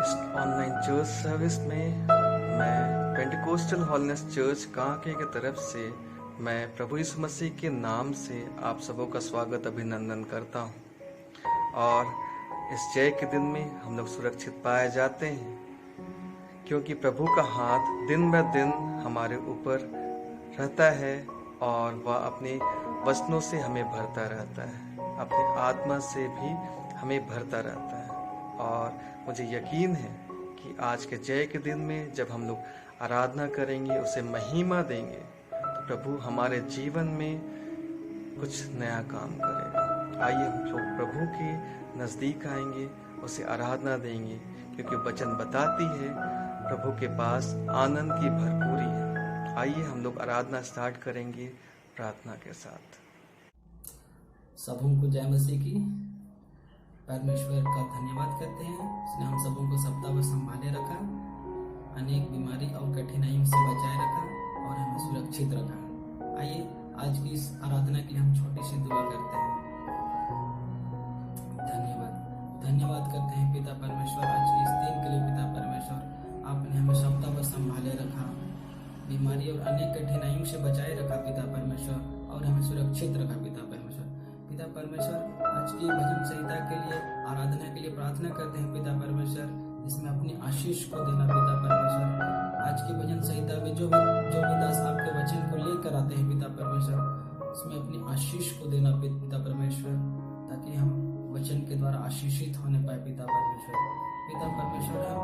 इस online church service में मैं पेंटिकोस्टल होलिनेस चर्च कांके की तरफ से मैं प्रभु यीशु मसीह के नाम से आप सबों का स्वागत अभिनंदन करता हूँ। और इस जय के दिन में हम लोग सुरक्षित पाए जाते हैं, क्योंकि प्रभु का हाथ दिन ब दिन हमारे ऊपर रहता है और वह अपने वचनों से हमें भरता रहता है, अपनी आत्मा से भी हमें भरता रहता है। और मुझे यकीन है कि आज के जय के दिन में जब हम लोग आराधना करेंगे, उसे महिमा देंगे, तो प्रभु हमारे जीवन में कुछ नया काम करेगा। आइए हम लोग प्रभु के नज़दीक आएंगे, उसे आराधना देंगे, क्योंकि वचन बताती है प्रभु के पास आनंद की भरपूरी है। आइए हम लोग आराधना स्टार्ट करेंगे प्रार्थना के साथ। सबों को जय मसीह की। परमेश्वर का धन्यवाद करते हैं, उसने हम सबों को सप्ताह भर संभाले रखा, अनेक बीमारी और कठिनाइयों से बचाए रखा और हमें सुरक्षित रखा। आइए आज की इस आराधना के लिए हम छोटी सी दुआ करते हैं। धन्यवाद करते हैं पिता परमेश्वर, आज के इस दिन के लिए पिता परमेश्वर, आपने हमें सप्ताह भर संभाले रखा, बीमारी और अनेक कठिनाइयों से बचाए रखा पिता परमेश्वर, और हमें सुरक्षित रखा पिता परमेश्वर। पिता परमेश्वर, आज की भजन संहिता के लिए, आराधना के लिए प्रार्थना करते हैं पिता परमेश्वर, इसमें अपनी आशीष को देना पिता परमेश्वर। आज की भजन संहिता में जो भी दास आपके वचन को लेकर आते हैं पिता परमेश्वर, उसमें अपनी आशीष को देना पिता परमेश्वर, ताकि हम वचन के द्वारा आशीषित होने पाए पिता परमेश्वर। पिता परमेश्वर, हम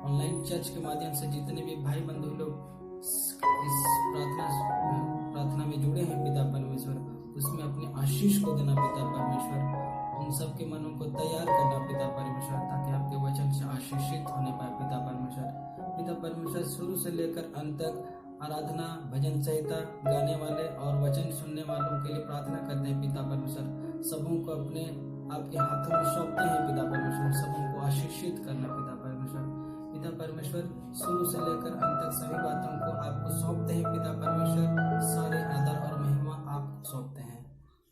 ऑनलाइन चर्च के माध्यम से जितने भी भाई बंधु लोग इस प्रार्थना में जुड़े हैं पिता परमेश्वर, उसमें अपनी आशीष को देना पिता परमेश्वर, उन सबके मनों को तैयार करना पिता परमेश्वर, ताकि आपके वचन से आशीषित होने पाए पिता परमेश्वर। पिता परमेश्वर, शुरू से लेकर अंत तक आराधना, भजन संहिता गाने वाले और वचन सुनने वालों के लिए प्रार्थना करते हैं पिता परमेश्वर। सबों को अपने आपके हाथों में सौंपते हैं पिता परमेश्वर, सबों को आशीषित करना पिता परमेश्वर। पिता परमेश्वर, शुरू से लेकर अंत तक सभी बातों को आपको सौंपते हैं पिता परमेश्वर, सारे आदर और महिमा आपको सौंपते हैं।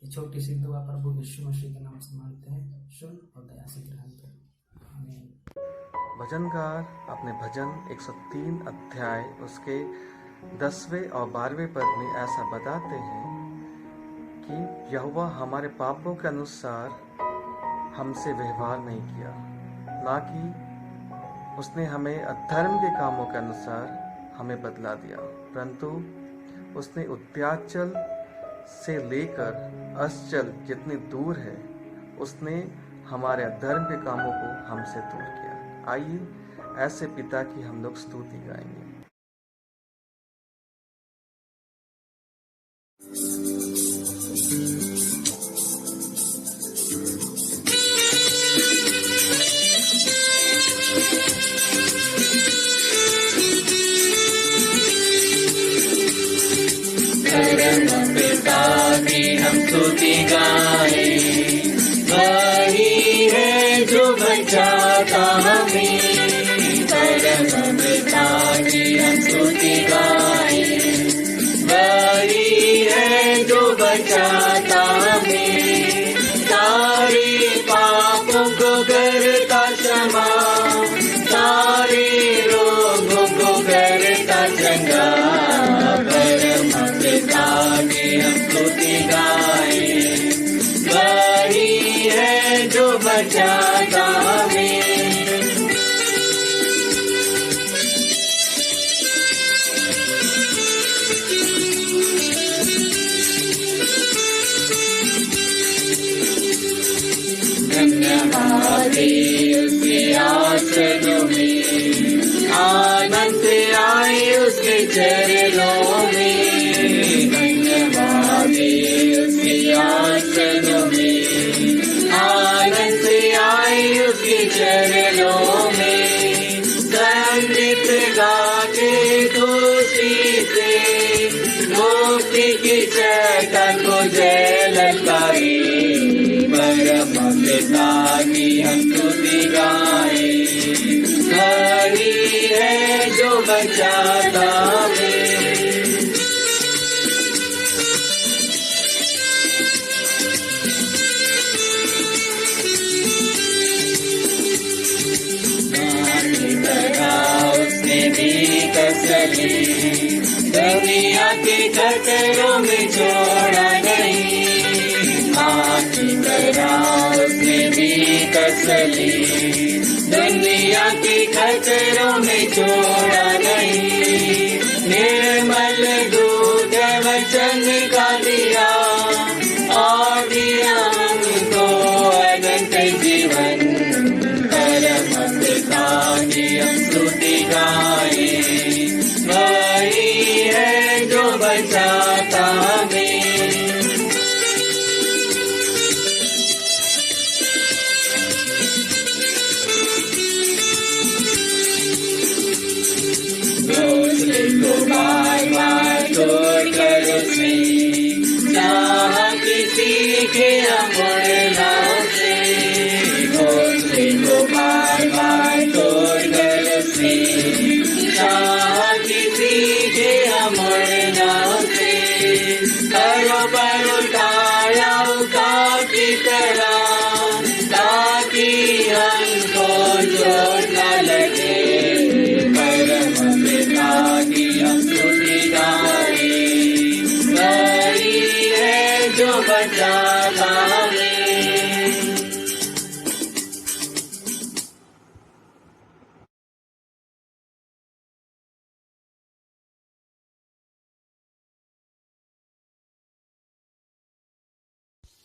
ये छोटी सी दुआ प्रभु यीशु मसीह के नाम से मांगते हैं, सुन और दया से ग्रहण करें, आमीन। भजनकार अपने भजन 103 अध्याय उसके 10वें और 12वें पद में ऐसा बताते हैं कि यहोवा हमारे पापों के अनुसार हमसे व्यवहार नहीं किया, ना कि उसने हमें अधर्म के कामों के अनुसार हमें बदला दिया, परंतु उसने उद्याचल से लेकर अस्चल जितनी दूर है, उसने हमारे अधर्म के कामों को हमसे दूर किया। आइए ऐसे पिता की हम लोग स्तुति गाएंगे। परम पिता की हम स्तुति गाए, वही है जो बचाता हमें। परम पिता की हम स्तुति गाए, वही है जो बचाता हमें। सारे पापों को करता क्षमा, सारे रोगों को करता चंगा। हम स्तुति गाए, वही है जो बचाता हमें। धन्यवाद उसके आचरणों में, आनंद से आए उसके चरणों में। उसके आचरणों में, आनंद से आए उसके चरणों में। संगीत गाके खुशी से मुक्ति की चेतन को जय ललकारे। परम पिता की हम स्तुति गाए, वही है जो बचाता हमें। खतरों में छोड़ा नहीं, माँ की तरह उसने भी कस ली, दुनिया की खतरों में छोड़ा नहीं। निर्मल दूध वचन का दिया और दिया हमको अनंत जीवन, परम पिता की हम स्तुति गाए, वही है जो बचाता हमें। घोंसले को बार बार तोड़ कर उसने चाहा किसी के मुड़ना उसे, घोंसले को बार बार तोड़ कर उसने चाहा किसी के मुड़ना उसे, करो पर उठाया उका की तरह, ताकि हमको चोट न लगे, परम पिता की हम स्तुति गाए, वही है जो बचाता हमें।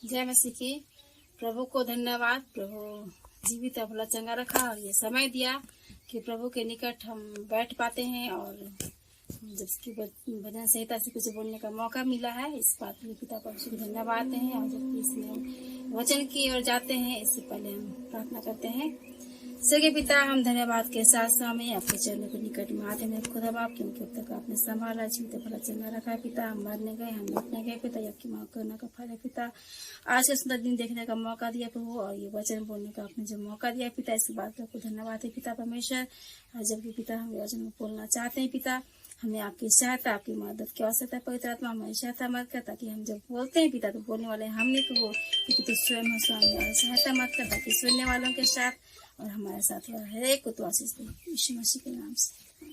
जय मसीह की। प्रभु को धन्यवाद। प्रभु जीवित और भला चंगा रखा और ये समय दिया कि प्रभु के निकट हम बैठ पाते हैं और जबकि भजन संहिता से कुछ बोलने का मौका मिला है। इस बात के लिए पिता परमेश्वर को धन्यवाद हैं। और जबकि इसमें वचन की ओर जाते हैं, इससे पहले हम प्रार्थना करते हैं। स्वर्गीय पिता, हम धन्यवाद के साथ में आपके चरणों के निकट में आते हैं खुदा बाप, क्योंकि अब तक आपने संभाला, जीवित भला चंगा रखा है पिता। हम मरने गए, हम लौटने गए पिता, आपकी माफ करना का फल है पिता। आज का सुंदर दिन देखने का मौका दिया प्रभु, और ये वचन बोलने का आपने जो मौका दिया पिता, इस बात का आपको धन्यवाद है पिता परमेश्वर। और जबकि पिता हम वचन को बोलना चाहते हैं पिता, हमें आपकी सहायता, आपकी मदद की आवश्यकता है। पवित्र आत्मा हमारी सहायता मत कर, ताकि हम जब बोलते हैं पिता तो बोलने वाले हमने तो वो, क्योंकि तू स्वयं हो स्वामी, सहायता मत कर, ताकि सुनने वालों के साथ और हमारे साथ हर एक को तो आशीष दे, यीशु मसीह के नाम से।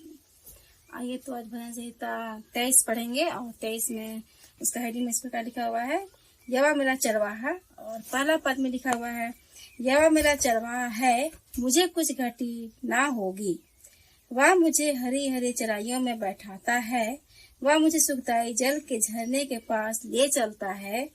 आइए तो आज भजन संहिता 23 पढ़ेंगे, और 23 में उसका हेडिंग इस प्रकार लिखा हुआ है, यहोवा मेरा चरवाहा। और पहला पद में लिखा हुआ है, यहोवा मेरा चरवाहा है, मुझे कुछ घटी ना होगी। वह मुझे हरी हरी चराइयों में बैठाता है, वह मुझे सुखदाई जल के झरने के पास ले चलता है।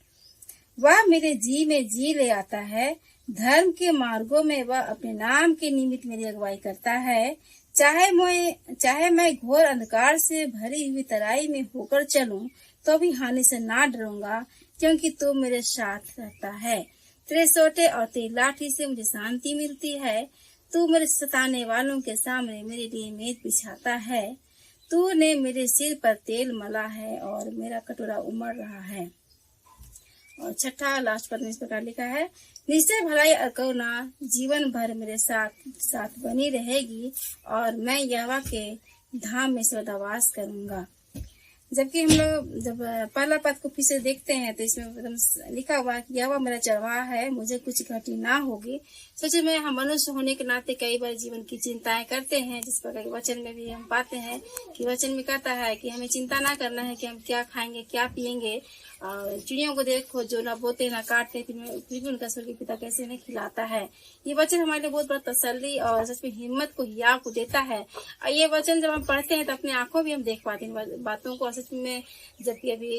वह मेरे जी में जी ले आता है, धर्म के मार्गों में वह अपने नाम के निमित्त मेरी अगुवाई करता है। चाहे मैं घोर अंधकार से भरी हुई तराई में होकर चलूं, तो भी हानि से ना डरूंगा, क्योंकि तू मेरे साथ रहता है। तेरे सोटे और तेरी लाठी से मुझे शांति मिलती है। तू मेरे सताने वालों के सामने मेरे लिए मेज बिछाता है। तूने मेरे सिर पर तेल मला है और मेरा कटोरा उमड़ रहा है। और छठा लास्ट पद में इस प्रकार लिखा है, निश्चय भलाई और करुणा जीवन भर मेरे साथ साथ बनी रहेगी, और मैं यहोवा के धाम में सदा वास करूंगा। जबकि हम लोग जब पहला पद को फिर से देखते हैं तो इसमें एकदम लिखा हुआ है कि यहोवा मेरा चरवाहा है, मुझे कुछ घटी ना होगी। सोचे में हम मनुष्य होने के नाते कई बार जीवन की चिंताएं करते हैं, जिस प्रकार वचन में भी हम पाते हैं कि वचन में कहता है कि हमें चिंता ना करना है कि हम क्या खाएंगे क्या पिएंगे। और चिड़ियों को देखो जो ना बोते ना काटते, फिर भी उनका स्वर्गीय पिता कैसे नहीं खिलाता है। ये वचन हमारे लिए बहुत बड़ा तसल्ली और सच में हिम्मत को हिया को देता है। और ये वचन जब हम पढ़ते हैं तो अपने आंखों भी हम देख पाते हैं बातों को। सच में जबकि अभी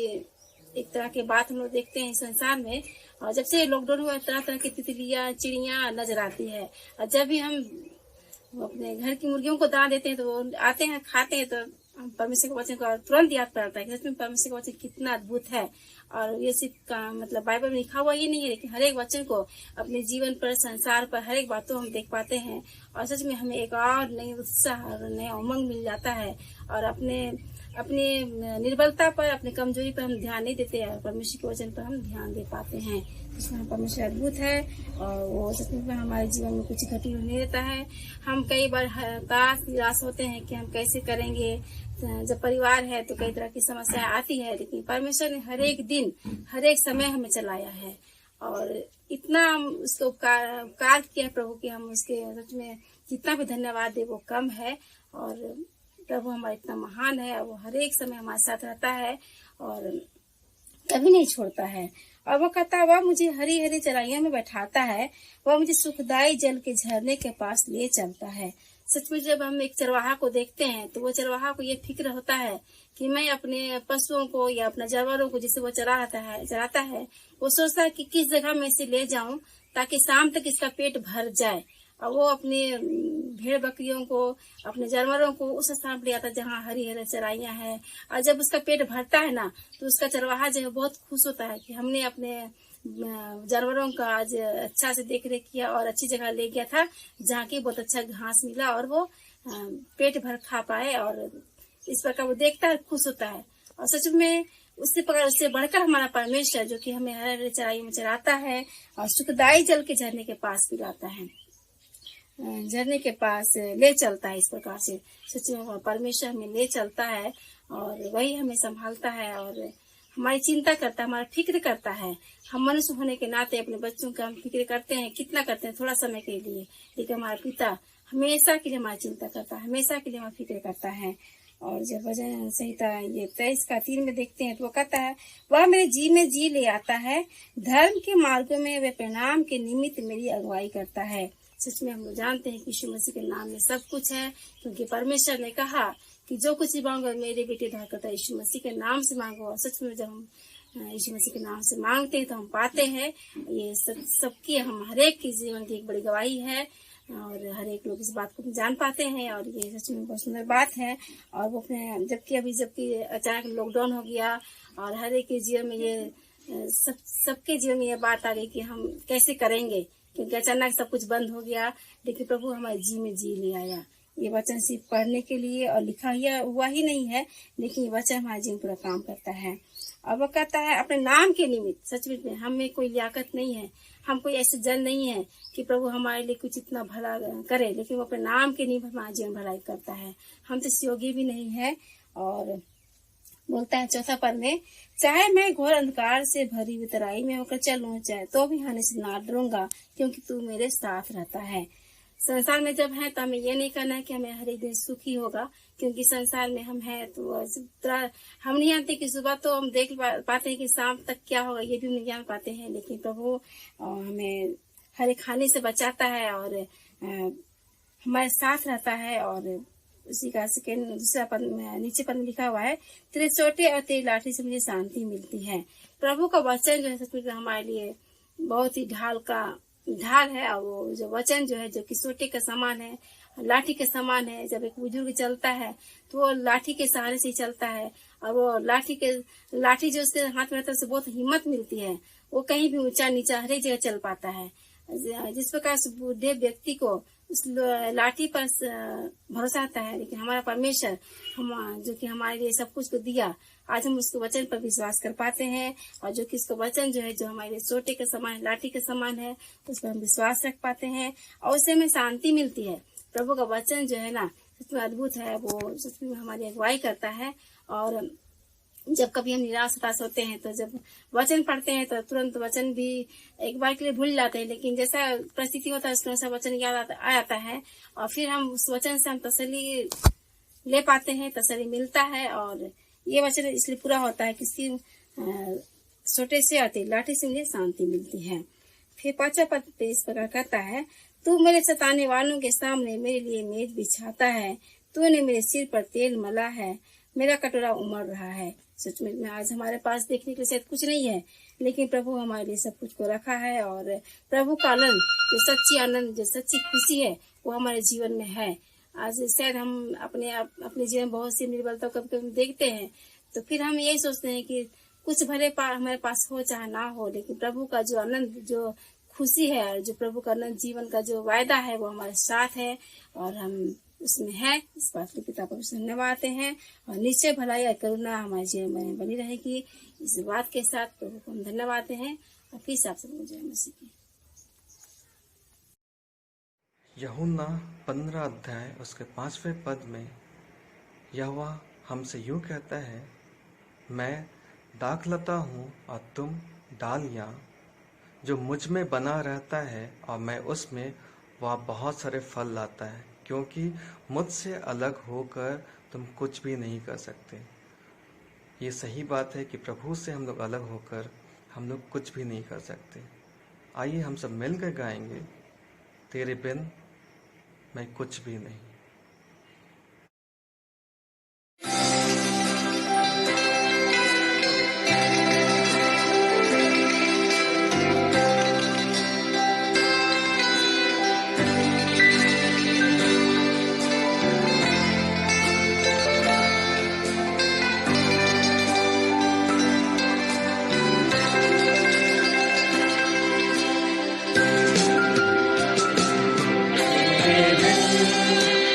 एक तरह के बात हम लोग देखते हैं संसार में, और जब से लॉकडाउन हुआ तरह तरह की तितलियां चिड़ियां नजर आती है। और जब भी हम अपने घर की मुर्गियों को दाना देते हैं तो वो आते हैं खाते हैं, तो परमेश्वर के वचन को तुरंत याद पड़ता है कि सच में परमेश्वर का वचन कितना अद्भुत है। और ये सिर्फ का मतलब बाइबल में लिखा हुआ ये नहीं है, लेकिन हर एक वचन को अपने जीवन पर संसार पर हर एक बातों हम देख पाते हैं। और सच में हमें एक और नई उत्साह और नया उमंग मिल जाता है। और अपने निर्बलता पर अपनी कमजोरी पर हम ध्यान नहीं देते हैं, परमेश्वर के वचन पर हम ध्यान दे पाते हैं। इसमें परमेश्वर अद्भुत है और वो सच में हमारे जीवन में कुछ घटी नहीं देता है। हम कई बार हताश निराश होते हैं कि हम कैसे करेंगे। जब परिवार है तो कई तरह की समस्याएं आती है, लेकिन परमेश्वर ने हर एक दिन हर एक समय हमें चलाया है और इतना उसको उपकार किया प्रभु कि हम उसके सच में जितना भी धन्यवाद दे वो कम है। और प्रभु हमारा इतना महान है और वो हर एक समय हमारे साथ रहता है। और कभी नहीं छोड़ता है। और वो कहता है, वह मुझे हरी हरी चराइयों में बैठाता है, वह मुझे सुखदाई जल के झरने के पास ले चलता है। सच में जब हम एक चरवाहा को देखते हैं तो वो चरवाहा को ये फिक्र होता है कि मैं अपने पशुओं को या अपने जानवरों को जिसे वो चराता है, वो सोचता है कि किस जगह में इसे ले जाऊं ताकि शाम तक इसका पेट भर जाए। और वो अपने भेड़ बकरियों को, अपने जानवरों को उस स्थान पर ले आता है जहाँ हरी हरी चराइयाँ हैं। और जब उसका पेट भरता है ना, तो उसका चरवाहा जो है बहुत खुश होता है कि हमने अपने जानवरों का आज अच्छा से देख रेख किया और अच्छी जगह ले गया था जहाँ की बहुत अच्छा घास मिला और वो पेट भर खा पाए। और इस प्रकार वो देखता है, खुश होता है। और सच में उससे बढ़कर हमारा परमेश्वर जो कि हमें हरे हरे चराइयों में चराता है और सुखदाई जल के झरने के पास पिलाता है, झरने के पास ले चलता है। इस प्रकार से सच में परमेश्वर हमें ले चलता है और वही हमें संभालता है और हमारी चिंता करता है, हमारा फिक्र करता है। हम मनुष्य होने के नाते अपने बच्चों का हम फिक्र करते हैं, कितना करते हैं, थोड़ा समय के लिए, लेकिन हमारा पिता हमेशा के लिए हमारी चिंता करता है, हमेशा के लिए हमारा फिक्र करता है। और जब भजन संहिता ये 23:3 में देखते हैं तो वो कहता है, वह मेरे जी में जी ले आता है, धर्म के मार्गों में वे परिणाम के निमित्त मेरी अगुवाई करता है। सच में हम जानते हैं कि यीशु मसीह के नाम में सब कुछ है, क्योंकि परमेश्वर ने कहा कि जो कुछ भी मांगो मेरे बेटे द्वारा करता है, यीशु मसीह के नाम से मांगो। और सच में जब हम यीशु मसीह के नाम से मांगते हैं तो हम पाते हैं। ये सबकी हम हरेक की जीवन की एक बड़ी गवाही है और हर एक लोग इस बात को जान पाते हैं और ये सच में बहुत सुंदर बात है। और वो अपने जबकि अचानक लॉकडाउन हो गया और हर एक के जीवन में ये सबके जीवन में ये बात आ गई कि हम कैसे करेंगे, क्योंकि अचानक सब कुछ बंद हो गया, लेकिन प्रभु हमारे जी में जी ले आया। ये वचन सिर्फ पढ़ने के लिए और लिखा हुआ ही नहीं है, लेकिन ये वचन हमारे जीवन पूरा काम करता है। और वो कहता है अपने नाम के निमित्त, सच में हमें कोई लियाकत नहीं है, हम कोई ऐसे जन नहीं है कि प्रभु हमारे लिए कुछ इतना भला करे, लेकिन वो अपने नाम के निमित्त हमारा जीवन भलाई करता है। हम तो इस योग्य भी नहीं है। और बोलता है 4 पद में, चाहे मैं घोर अंधकार से भरी हुई तराई में होकर चलूं, चाहे तो भी हानि से ना डरूंगा, क्योंकि तू मेरे साथ रहता है। संसार में जब है तो हमें ये नहीं करना है कि हमें हर एक दिन सुखी होगा, क्योंकि संसार में हम हैं तो हम नहीं जानते कि सुबह तो हम देख पाते हैं कि शाम तक क्या होगा, ये भी नहीं जान पाते हैं। लेकिन प्रभु हमें हर एक हानि से बचाता है और हमारे साथ रहता है। और उसी का दूसरा पद में नीचे पद में लिखा हुआ है, तेरे चोटे और तेरी लाठी से मुझे शांति मिलती है। प्रभु का वचन जो है सच में हमारे लिए बहुत ही ढाल है। और वो जो वचन जो है जो कि सोटे का समान है, लाठी के समान है। जब एक बुजुर्ग चलता है तो वो लाठी के सहारे से ही चलता है और वो लाठी जो उसके हाथ में रहता है उससे बहुत हिम्मत मिलती है, वो कहीं भी ऊंचा नीचा हर एक जगह चल पाता है। जिस प्रकार से बूढ़े व्यक्ति को उस लाठी पर भरोसा आता है, लेकिन हमारा परमेश्वर जो कि हमारे लिए सब कुछ को दिया, आज हम उसके वचन पर विश्वास कर पाते हैं। और जो कि उसका वचन जो है जो हमारे लिए सोटे के समान, लाठी के समान है, उस पर हम विश्वास रख पाते हैं और उससे हमें शांति मिलती है। प्रभु का वचन जो है ना सच में अद्भुत है, वो सच में हमारी अगुवाई करता है। और जब कभी हम निराश हताश होते हैं तो जब वचन पढ़ते हैं तो तुरंत वचन भी एक बार के लिए भूल जाते हैं, लेकिन जैसा परिस्थिति होता है उसके अनुसार वचन याद आ जाता है और फिर हम उस वचन से हम तसल्ली ले पाते हैं, तसल्ली मिलता है। और ये वचन इसलिए पूरा होता है कि इसकी छोटे से आते लाठी से मुझे शांति मिलती है। फिर 5वां पद पे इस प्रकार कहता है, तू मेरे सताने वालों के सामने मेरे लिए मेज बिछाता है, तूने मेरे सिर पर तेल मला है, मेरा कटोरा उमड़ रहा है। सच में आज हमारे पास देखने के लिए शायद कुछ नहीं है, लेकिन प्रभु हमारे लिए सब कुछ को रखा है। और प्रभु का आनंद, जो सच्ची आनंद, जो सच्ची खुशी है, वो हमारे जीवन में है। आज शायद हम अपने जीवन में बहुत सी निर्बलता कभी कभी देखते हैं, तो फिर हम यही सोचते हैं कि कुछ भले हमारे पास हो चाहे ना हो, लेकिन प्रभु का जो आनंद, जो खुशी है, जो प्रभु का आनंद, जीवन का जो वायदा है, वो हमारे साथ है और हम उसमें है। इस बात के पिता पर धन्यवाद हैं और निश्चय भलाई और करुणा हमारे जीवन में बनी रहेगी। इस बात के साथ प्रभु को हम धन्यवाद हैं और फिर से आपसे जय मसीह की। यूहन्ना 15 अध्याय उसके 5वें पद में यहोवा हमसे यूं कहता है, मैं दाखलता हूँ और तुम डालियाँ। जो मुझ में बना रहता है और मैं उसमें, वह बहुत सारे फल लाता है, क्योंकि मुझसे अलग होकर तुम कुछ भी नहीं कर सकते। ये सही बात है कि प्रभु से हम लोग अलग होकर हम लोग कुछ भी नहीं कर सकते। आइए हम सब मिलकर गाएंगे, तेरे बिन मैं कुछ भी नहीं।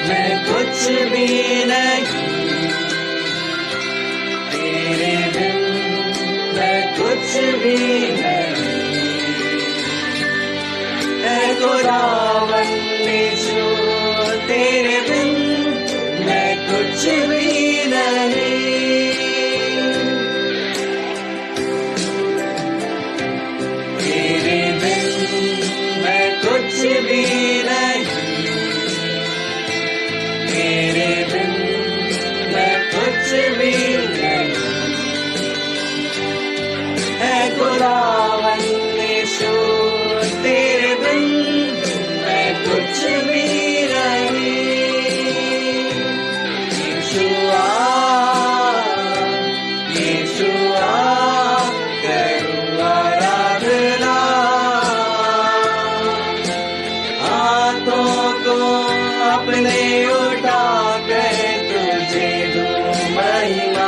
मैं कुछ भी नहीं, तेरे बिन मैं कुछ भी नहीं। ऐ खुदावन यीशु, तेरे बिन मैं कुछ भी नहीं। तेरे बिन मैं कुछ भी नहीं, तेरे बिन मैं कुछ भी नहीं। है खुदावन यीशु, तेरे बिन मैं कुछ भी नहीं। यीशुआ, यीशुआ, करूँ आराधना, हाथों को अपने उठा कर तुझे दूं महिमा।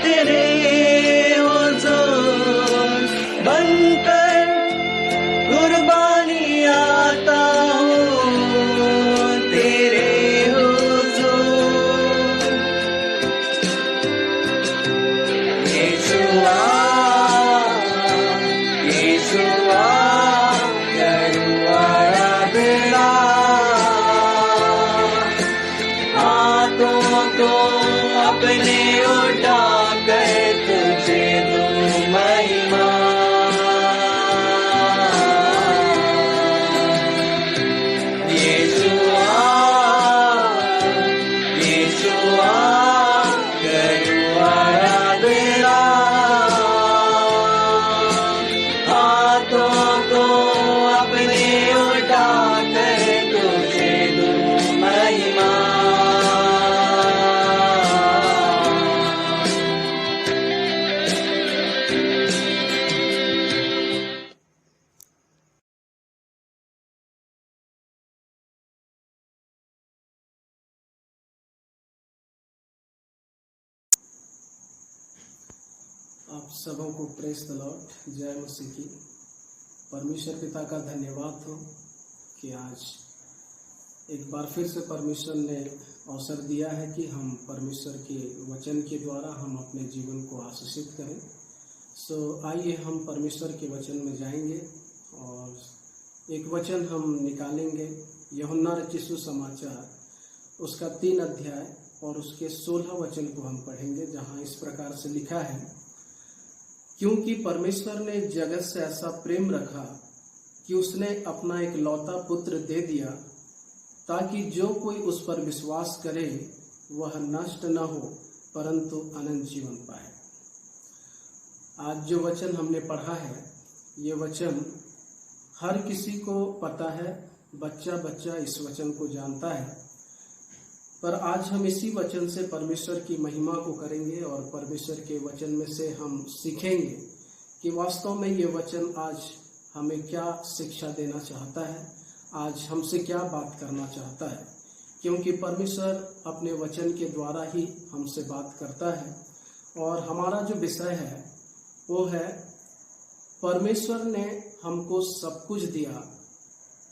तेरे हुजूर बनकर कुर्बानी आता हूँ तेरे हुजूर। यीशुआ यीशुआ करूँ आराधना, हाथों को अपने उठा कर तुझे दूं महिमा। यीशुआ यीशुआ करूँ आराधना, हाथों को अपने उठा कर तुझे दूं महिमा। आप सबों को प्रेज द लॉर्ड, जय मसीह की। परमेश्वर पिता का धन्यवाद हो कि आज एक बार फिर से परमेश्वर ने अवसर दिया है कि हम परमेश्वर के वचन के द्वारा हम अपने जीवन को आशीषित करें। आइए हम परमेश्वर के वचन में जाएंगे और एक वचन हम निकालेंगे, यूहन्ना रचित सुसमाचार उसका 3 अध्याय और उसके 16 वचन को हम पढ़ेंगे, जहाँ इस प्रकार से लिखा है, क्योंकि परमेश्वर ने जगत से ऐसा प्रेम रखा कि उसने अपना एक लौता पुत्र दे दिया, ताकि जो कोई उस पर विश्वास करे वह नष्ट न हो परंतु अनंत जीवन पाए। आज जो वचन हमने पढ़ा है, ये वचन हर किसी को पता है, बच्चा बच्चा इस वचन को जानता है, पर आज हम इसी वचन से परमेश्वर की महिमा को करेंगे और परमेश्वर के वचन में से हम सीखेंगे कि वास्तव में ये वचन आज हमें क्या शिक्षा देना चाहता है, आज हमसे क्या बात करना चाहता है। क्योंकि परमेश्वर अपने वचन के द्वारा ही हमसे बात करता है। और हमारा जो विषय है वो है, परमेश्वर ने हमको सब कुछ दिया,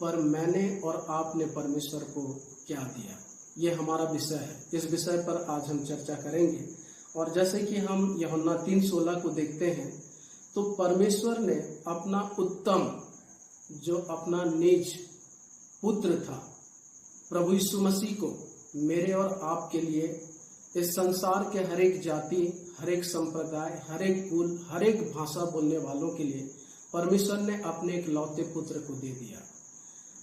पर मैंने और आपने परमेश्वर को क्या दिया। ये हमारा विषय है। इस विषय पर आज हम चर्चा करेंगे। और जैसे कि हम यूहन्ना 3:16 को देखते हैं, तो परमेश्वर ने अपना उत्तम, जो अपना निज पुत्र था, प्रभु यीशु मसीह को मेरे और आपके लिए, इस संसार के हर एक जाति, हर एक संप्रदाय, हर एक कुल, हर एक भाषा बोलने वालों के लिए परमेश्वर ने अपने एक लौते पुत्र को दे दिया।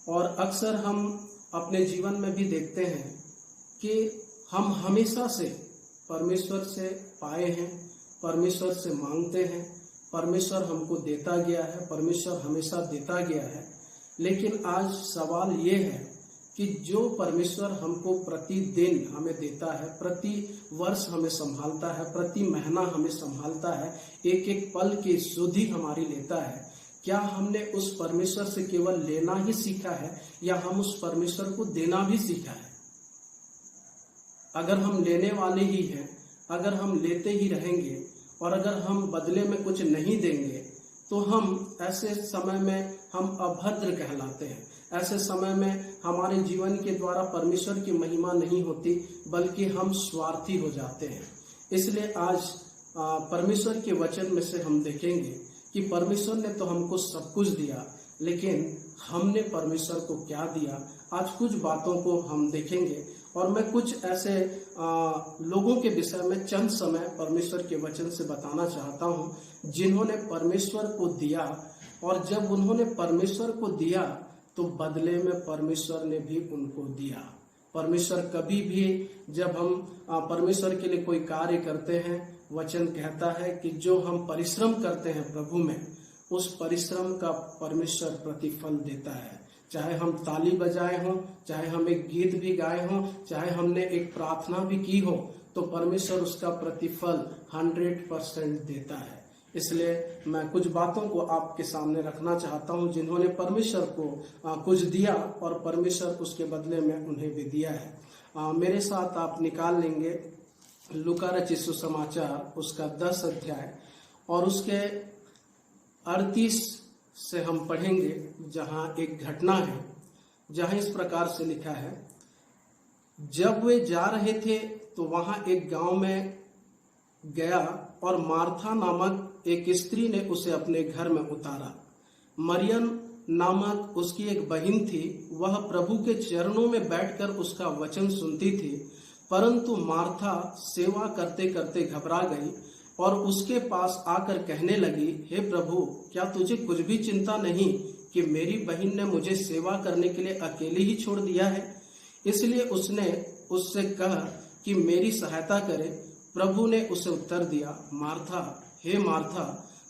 और अक्सर हम अपने जीवन में भी देखते हैं कि हम हमेशा से परमेश्वर से पाए हैं, परमेश्वर से मांगते हैं, परमेश्वर हमको देता गया है, परमेश्वर हमेशा देता गया है। लेकिन आज सवाल ये है कि जो परमेश्वर हमको प्रतिदिन हमें देता है, प्रति वर्ष हमें संभालता है, प्रति महीना हमें संभालता है, एक एक पल की सुधि हमारी लेता है, क्या हमने उस परमेश्वर से केवल लेना ही सीखा है या हम उस परमेश्वर को देना भी सीखा है? अगर हम लेने वाले ही हैं, अगर हम लेते ही रहेंगे और अगर हम बदले में कुछ नहीं देंगे, तो हम ऐसे समय में हम अभद्र कहलाते हैं। ऐसे समय में हमारे जीवन के द्वारा परमेश्वर की महिमा नहीं होती, बल्कि हम स्वार्थी हो जाते हैं। इसलिए आज परमेश्वर के वचन में से हम देखेंगे कि परमेश्वर ने तो हमको सब कुछ दिया, लेकिन हमने परमेश्वर को क्या दिया। आज कुछ बातों को हम देखेंगे और मैं कुछ ऐसे लोगों के विषय में चंद समय परमेश्वर के वचन से बताना चाहता हूं, जिन्होंने परमेश्वर को दिया, और जब उन्होंने परमेश्वर को दिया तो बदले में परमेश्वर ने भी उनको दिया। परमेश्वर कभी भी जब हम परमेश्वर के लिए कोई कार्य करते हैं, वचन कहता है कि जो हम परिश्रम करते हैं प्रभु में, उस परिश्रम का परमेश्वर प्रतिफल देता है। चाहे हम ताली बजाए हों, चाहे हम एक गीत भी गाए हों, चाहे हमने एक प्रार्थना भी की हो, तो परमेश्वर उसका प्रतिफल 100% देता है। इसलिए मैं कुछ बातों को आपके सामने रखना चाहता हूं, जिन्होंने परमेश्वर को कुछ दिया और परमेश्वर उसके बदले में उन्हें भी दिया है। मेरे साथ आप निकाल लेंगे लूका रचित सुसमाचार उसका 10 अध्याय और उसके 38 से हम पढ़ेंगे, जहां एक घटना है, जहां इस प्रकार से लिखा है, जब वे जा रहे थे तो वहां एक गांव में गया और मार्था नामक एक स्त्री ने उसे अपने घर में उतारा। मरियम नामक उसकी एक बहन थी, वह प्रभु के चरणों में बैठकर उसका वचन सुनती थी, परंतु मार्था सेवा करते करते घबरा गई और उसके पास आकर कहने लगी, हे प्रभु, क्या तुझे कुछ भी चिंता नहीं कि मेरी बहन ने मुझे सेवा करने के लिए अकेले ही छोड़ दिया है? इसलिए उसने उससे कहा कि मेरी सहायता करे। प्रभु ने उसे उत्तर दिया, मार्था, हे मार्था,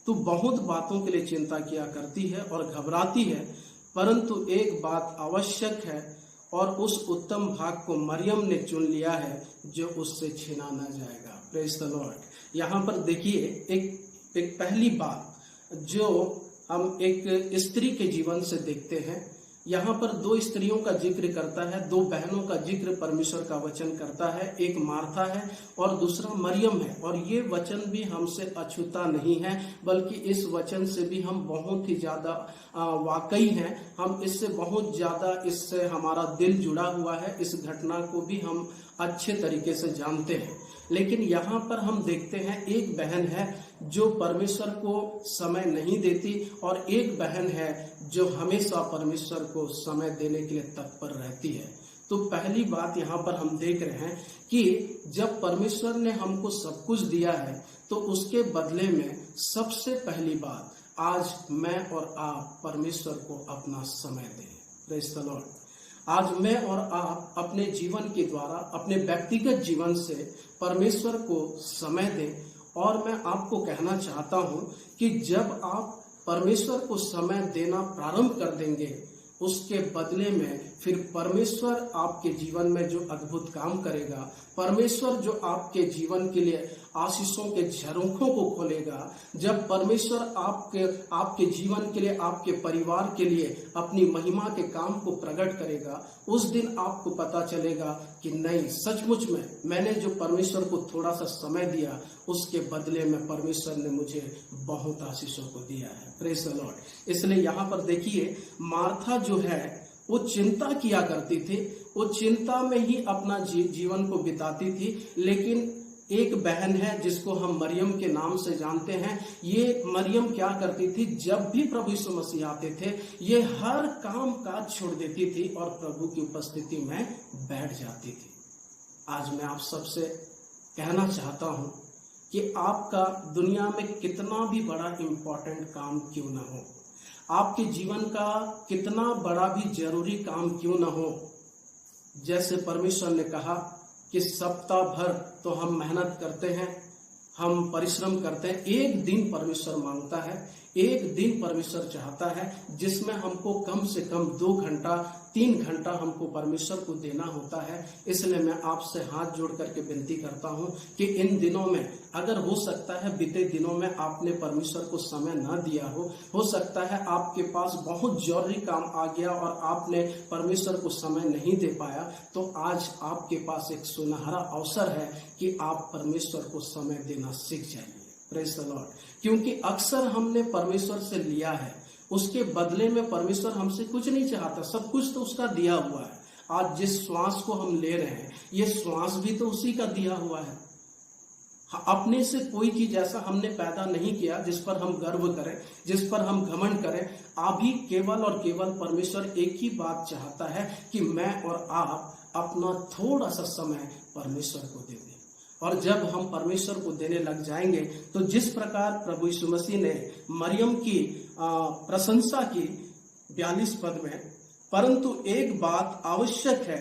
तू बहुत बातों के लिए चिंता किया करती है और घबराती है, परंतु एक बात आवश्यक है और उस उत्तम भाग को मरियम ने चुन लिया है जो उससे छीना न जाएगा। Praise the Lord. यहाँ पर देखिए एक पहली बात जो हम एक स्त्री के जीवन से देखते हैं, यहाँ पर 2 स्त्रियों का जिक्र करता है, 2 बहनों का जिक्र परमेश्वर का वचन करता है। एक मार्था है और दूसरा मरियम है। और ये वचन भी हमसे अछूता नहीं है, बल्कि इस वचन से भी हम बहुत ही ज्यादा वाकई हैं। हम इससे बहुत ज्यादा, इससे हमारा दिल जुड़ा हुआ है। इस घटना को भी हम अच्छे तरीके से जानते हैं। लेकिन यहाँ पर हम देखते हैं एक बहन है जो परमेश्वर को समय नहीं देती और एक बहन है जो हमेशा परमेश्वर को समय देने के लिए तत्पर रहती है। तो पहली बात यहाँ पर हम देख रहे हैं कि जब परमेश्वर ने हमको सब कुछ दिया है तो उसके बदले में सबसे पहली बात, आज मैं और आप परमेश्वर को अपना समय दें। Praise the Lord. आज मैं और आप अपने जीवन के द्वारा, अपने व्यक्तिगत जीवन से परमेश्वर को समय दें। और मैं आपको कहना चाहता हूं कि जब आप परमेश्वर को समय देना प्रारंभ कर देंगे, उसके बदले में फिर परमेश्वर आपके जीवन में जो अद्भुत काम करेगा, परमेश्वर जो आपके जीवन के लिए आशीषों के झरोखों को खोलेगा, जब परमेश्वर आपके जीवन के लिए, आपके परिवार के लिए अपनी महिमा के काम को प्रकट करेगा, उस दिन आपको पता चलेगा कि नहीं, सचमुच में मैंने जो परमेश्वर को थोड़ा सा समय दिया, उसके बदले में परमेश्वर ने मुझे बहुत आशीषों को दिया है। Praise the Lord. इसलिए यहाँ पर देखिए, मार्था जो है वो चिंता किया करती थी, वो चिंता में ही अपना जीवन को बिताती थी। लेकिन एक बहन है जिसको हम मरियम के नाम से जानते हैं। ये मरियम क्या करती थी, जब भी प्रभु यीशु मसीह आते थे, ये हर काम काज छोड़ देती थी और प्रभु की उपस्थिति में बैठ जाती थी। आज मैं आप सबसे कहना चाहता हूं कि आपका दुनिया में कितना भी बड़ा इंपॉर्टेंट काम क्यों ना हो, आपके जीवन का कितना बड़ा भी जरूरी काम क्यों ना हो, जैसे परमेश्वर ने कहा कि सप्ताह भर तो हम मेहनत करते हैं, हम परिश्रम करते हैं, एक दिन परमेश्वर मांगता है, एक दिन परमेश्वर चाहता है जिसमें हमको कम से कम 2 घंटा 3 घंटा हमको परमेश्वर को देना होता है। इसलिए मैं आपसे हाथ जोड़ करके विनती करता हूं कि इन दिनों में, अगर हो सकता है बीते दिनों में आपने परमेश्वर को समय ना दिया हो सकता है आपके पास बहुत जरूरी काम आ गया और आपने परमेश्वर को समय नहीं दे पाया, तो आज आपके पास एक सुनहरा अवसर है कि आप परमेश्वर को समय देना सीख जाइए। Praise the Lord. क्योंकि अक्सर हमने परमेश्वर से लिया है, उसके बदले में परमेश्वर हमसे कुछ नहीं चाहता, सब कुछ तो उसका दिया हुआ है। आज जिस श्वास को हम ले रहे हैं, ये श्वास भी तो उसी का दिया हुआ है। अपने से कोई चीज ऐसा हमने पैदा नहीं किया जिस पर हम गर्व करें, जिस पर हम घमंड करें। अभी केवल और केवल परमेश्वर एक ही बात चाहता है कि मैं और आप अपना थोड़ा सा समय परमेश्वर को दे दें। और जब हम परमेश्वर को देने लग जाएंगे, तो जिस प्रकार प्रभु यीशु मसीह ने मरियम की प्रशंसा की 42 पद में, परंतु एक बात आवश्यक है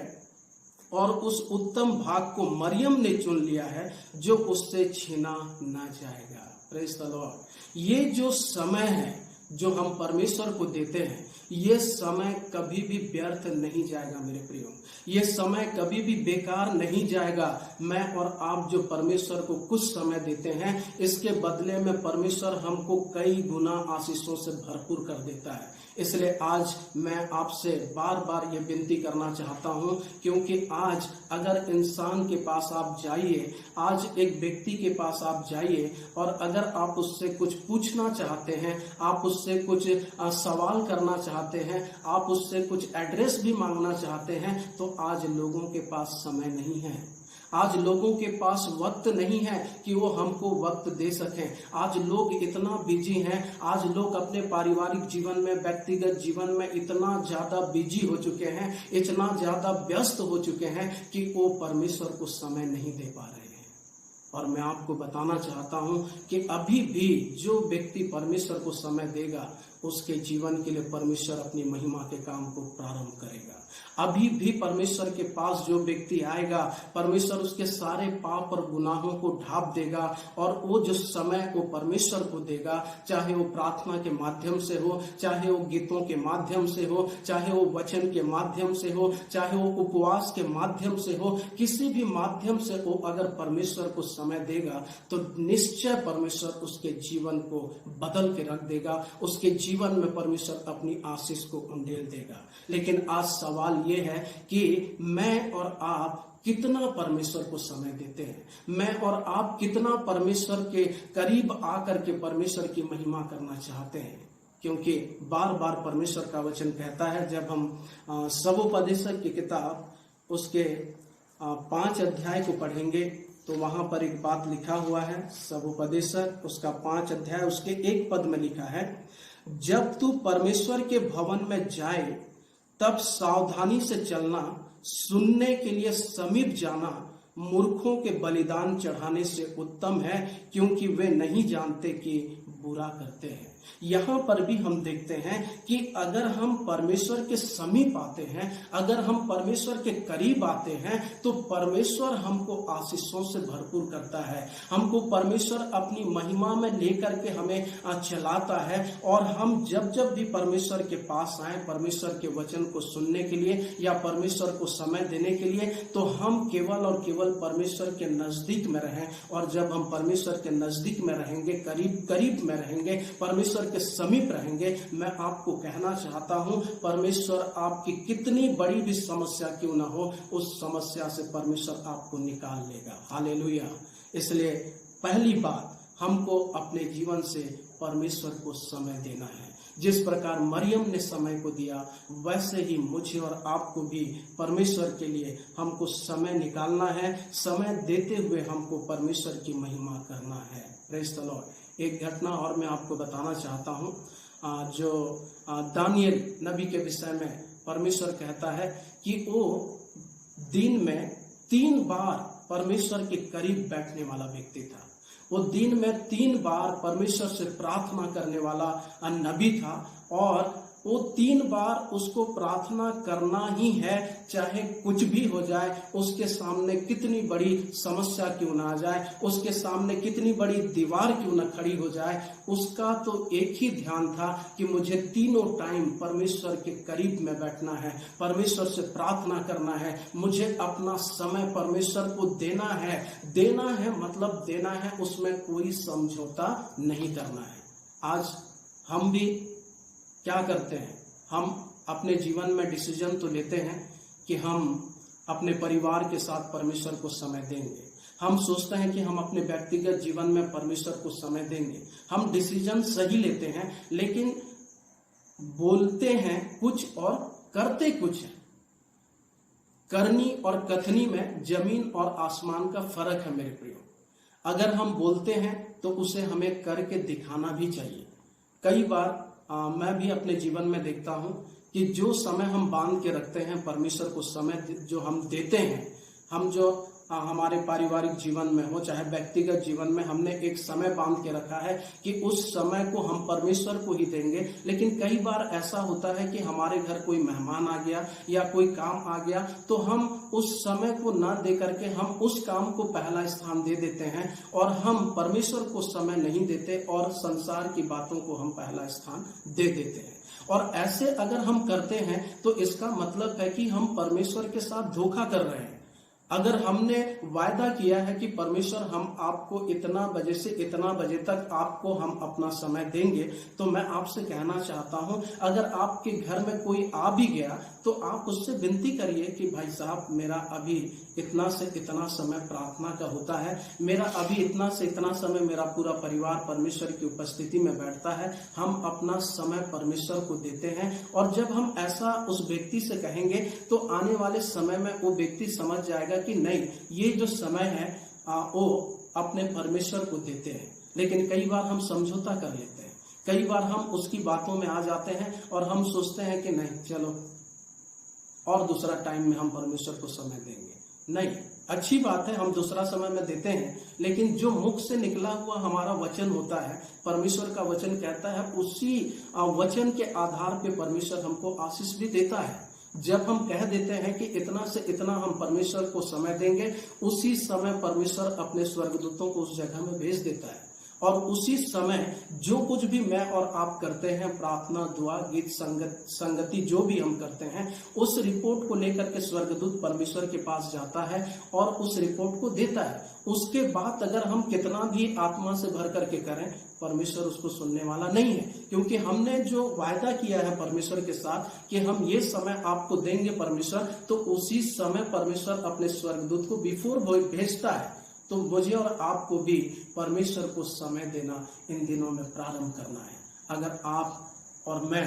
और उस उत्तम भाग को मरियम ने चुन लिया है जो उससे छीना ना जाएगा। Praise the Lord. ये जो समय है जो हम परमेश्वर को देते हैं, ये समय कभी भी व्यर्थ नहीं जाएगा मेरे प्रियो। ये समय कभी भी बेकार नहीं जाएगा। मैं और आप जो परमेश्वर को कुछ समय देते हैं, इसके बदले में परमेश्वर हमको कई गुना आशीषों से भरपूर कर देता है। इसलिए आज मैं आपसे बार बार ये विनती करना चाहता हूँ, क्योंकि आज अगर इंसान के पास आप जाइए, आज एक व्यक्ति के पास आप जाइए और अगर आप उससे कुछ पूछना चाहते हैं, आप उससे कुछ सवाल करना चाहते हैं, आप उससे कुछ एड्रेस भी मांगना चाहते हैं, तो आज लोगों के पास समय नहीं है। आज लोगों के पास वक्त नहीं है कि वो हमको वक्त दे सकें। आज लोग इतना बिजी हैं, आज लोग अपने पारिवारिक जीवन में, व्यक्तिगत जीवन में इतना ज्यादा बिजी हो चुके हैं, इतना ज्यादा व्यस्त हो चुके हैं कि वो परमेश्वर को समय नहीं दे पा रहे हैं। और मैं आपको बताना चाहता हूं कि अभी भी जो व्यक्ति परमेश्वर को समय देगा, उसके जीवन के लिए परमेश्वर अपनी महिमा के काम को प्रारंभ करेगा। अभी भी परमेश्वर के पास जो व्यक्ति आएगा, परमेश्वर उसके सारे पाप और गुनाहों को ढांप देगा और वो जो समय वो परमेश्वर को देगा, चाहे वो प्रार्थना के माध्यम से हो, चाहे वो गीतों के माध्यम से हो, चाहे वो वचन के माध्यम से हो, चाहे वो उपवास के माध्यम से हो, किसी भी माध्यम से वो अगर परमेश्वर को समय देगा तो निश्चय परमेश्वर उसके जीवन को बदल के रख देगा, उसके जीवन में परमेश्वर अपनी आशीष को उंडेल देगा। लेकिन आज सवाल ये है कि मैं और आप कितना परमेश्वर को समय देते हैं, मैं और आप कितना परमेश्वर के करीब आकर के परमेश्वर की महिमा करना चाहते हैं। क्योंकि बार बार परमेश्वर का वचन कहता है, जब हम सबोपदेशक की किताब उसके 5 अध्याय को पढ़ेंगे तो वहां पर एक बात लिखा हुआ है। सबोपदेशक उसका 5 अध्याय उसके 1 पद में लिखा है, जब तू परमेश्वर के भवन में जाए तब सावधानी से चलना, सुनने के लिए समीप जाना मूर्खों के बलिदान चढ़ाने से उत्तम है, क्योंकि वे नहीं जानते कि बुरा करते हैं। यहाँ पर भी हम देखते हैं कि अगर हम परमेश्वर के समीप आते हैं, अगर हम परमेश्वर के करीब आते हैं, तो परमेश्वर हमको आशीषों से भरपूर करता है। हमको परमेश्वर अपनी महिमा में लेकर के हमें चलाता है। और हम जब जब भी परमेश्वर के पास आए, परमेश्वर के वचन को सुनने के लिए या परमेश्वर को समय देने के लिए, तो हम केवल और केवल परमेश्वर के नजदीक में रहें। और जब हम परमेश्वर के नजदीक में रहेंगे, करीब में रहेंगे, परमेश्वर के समीप रहेंगे, मैं आपको कहना चाहता हूं, परमेश्वर आपकी कितनी बड़ी भी समस्या क्यों ना हो, उस समस्या से परमेश्वर आपको निकाल लेगा। हालेलुया। इसलिए पहली बात, हमको अपने जीवन से परमेश्वर को समय देना है। जिस प्रकार मरियम ने समय को दिया, वैसे ही मुझे और आपको भी परमेश्वर के लिए हमको समय निकालना है। समय देते हुए हमको परमेश्वर की महिमा करना है। Praise the Lord. एक घटना और मैं आपको बताना चाहता हूँ, जो दानियल नबी के विषय में परमेश्वर कहता है कि वो दिन में 3 बार परमेश्वर के करीब बैठने वाला व्यक्ति था। वो दिन में 3 बार परमेश्वर से प्रार्थना करने वाला नबी था। और वो 3 बार उसको प्रार्थना करना ही है, चाहे कुछ भी हो जाए, उसके सामने कितनी बड़ी समस्या क्यों ना आ जाए, उसके सामने कितनी बड़ी दीवार क्यों ना खड़ी हो जाए, उसका तो एक ही ध्यान था कि मुझे तीनों टाइम परमेश्वर के करीब में बैठना है, परमेश्वर से प्रार्थना करना है, मुझे अपना समय परमेश्वर को देना है। देना है मतलब देना है, उसमें कोई समझौता नहीं करना है। आज हम भी क्या करते हैं, हम अपने जीवन में डिसीजन तो लेते हैं कि हम अपने परिवार के साथ परमेश्वर को समय देंगे। हम सोचते हैं कि हम अपने व्यक्तिगत जीवन में परमेश्वर को समय देंगे। हम डिसीजन सही लेते हैं, लेकिन बोलते हैं कुछ और करते कुछ है। करनी और कथनी में जमीन और आसमान का फर्क है मेरे प्रियो। अगर हम बोलते हैं तो उसे हमें करके दिखाना भी चाहिए। कई बार मैं भी अपने जीवन में देखता हूं कि जो समय हम बांध के रखते हैं, परमेश्वर को समय जो हम देते हैं, हम जो हमारे पारिवारिक जीवन में हो, चाहे व्यक्तिगत जीवन में, हमने एक समय बांध के रखा है कि उस समय को हम परमेश्वर को ही देंगे। लेकिन कई बार ऐसा होता है कि हमारे घर कोई मेहमान आ गया या कोई काम आ गया, तो हम उस समय को ना दे करके हम उस काम को पहला स्थान दे देते हैं और हम परमेश्वर को समय नहीं देते और संसार की बातों को हम पहला स्थान दे देते हैं। और ऐसे अगर हम करते हैं तो इसका मतलब है कि हम परमेश्वर के साथ धोखा कर रहे हैं। अगर हमने वायदा किया है कि परमेश्वर हम आपको इतना बजे से इतना बजे तक आपको हम अपना समय देंगे, तो मैं आपसे कहना चाहता हूं, अगर आपके घर में कोई आ भी गया तो आप उससे विनती करिए कि भाई साहब, मेरा अभी इतना से इतना समय प्रार्थना का होता है, मेरा अभी इतना से इतना समय मेरा पूरा परिवार परमेश्वर की उपस्थिति में बैठता है, हम अपना समय परमेश्वर को देते हैं। और जब हम ऐसा उस व्यक्ति से कहेंगे तो आने वाले समय में वो व्यक्ति समझ जाएगा कि नहीं, ये जो समय है वो अपने परमेश्वर को देते हैं। लेकिन कई बार हम समझौता कर लेते हैं, कई बार हम उसकी बातों में आ जाते हैं और हम सोचते हैं कि नहीं, चलो और दूसरा टाइम में हम परमेश्वर को समय देंगे। नहीं, अच्छी बात है, हम दूसरा समय में देते हैं, लेकिन जो मुख से निकला हुआ हमारा वचन होता है, परमेश्वर का वचन कहता है, उसी वचन के आधार पे परमेश्वर हमको आशीष भी देता है। जब हम कह देते हैं कि इतना से इतना हम परमेश्वर को समय देंगे, उसी समय परमेश्वर अपने स्वर्गदूतों को उस जगह में भेज देता है और उसी समय जो कुछ भी मैं और आप करते हैं, प्रार्थना, दुआ, गीत, संगति जो भी हम करते हैं, उस रिपोर्ट को लेकर के स्वर्गदूत परमेश्वर के पास जाता है और उस रिपोर्ट को देता है। उसके बाद अगर हम कितना भी आत्मा से भर करके करें, परमेश्वर उसको सुनने वाला नहीं है, क्योंकि हमने जो वायदा किया है परमेश्वर के साथ कि हम ये समय आपको देंगे परमेश्वर, तो उसी समय परमेश्वर अपने स्वर्गदूत को बिफोर भेजता है। तो मुझे और आपको भी परमेश्वर को समय देना इन दिनों में प्रारंभ करना है। अगर आप और मैं